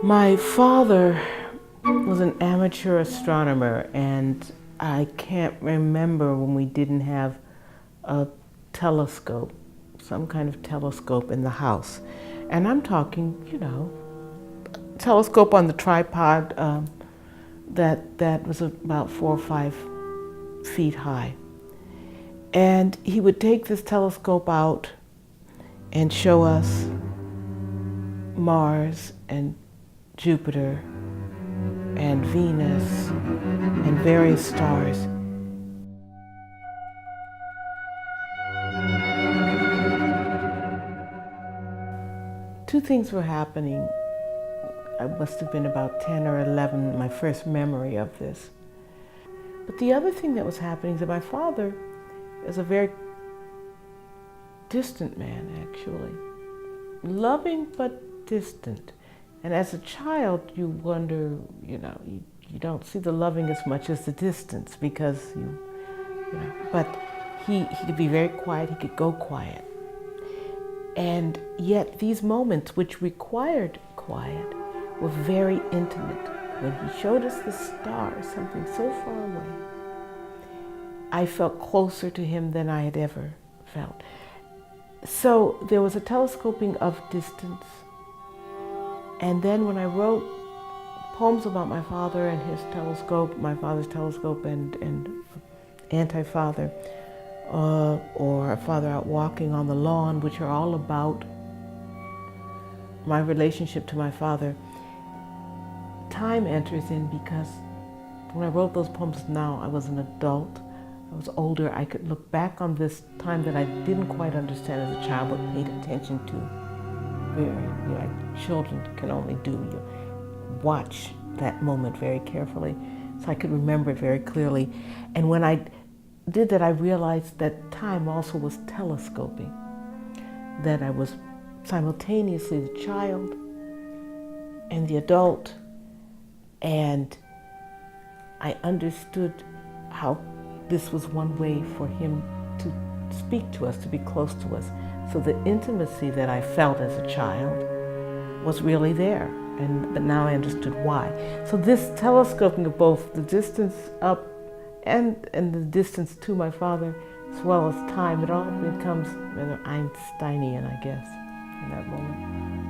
My father was an amateur astronomer, and I can't remember when we didn't have a telescope, some kind of telescope in the house. And I'm talking, telescope on the tripod that was about 4 or 5 feet high. And he would take this telescope out and show us Mars and Jupiter and Venus and various stars. Two things were happening. I must have been about 10 or 11, my first memory of this. But the other thing that was happening is that my father is a very distant man, actually. Loving but distant. And as a child, you wonder, you don't see the loving as much as the distance because but he could be very quiet, he could go quiet. And yet these moments which required quiet were very intimate. When he showed us the stars, something so far away, I felt closer to him than I had ever felt. So there was a telescoping of distance. And then when I wrote poems about my father and his telescope, my father's telescope and Anti-Father, or A Father Out Walking on the Lawn, which are all about my relationship to my father, time enters in because when I wrote those poems now, I was an adult, I was older, I could look back on this time that I didn't quite understand as a child, but paid attention to. Like children can only do. You watch that moment very carefully. So I could remember it very clearly. And when I did that, I realized that time also was telescoping. That I was simultaneously the child and the adult. And I understood how this was one way for him to speak to us, to be close to us. So the intimacy that I felt as a child was really there, but now I understood why. So this telescoping of both the distance up and the distance to my father, as well as time, it all becomes rather Einsteinian, I guess, in that moment.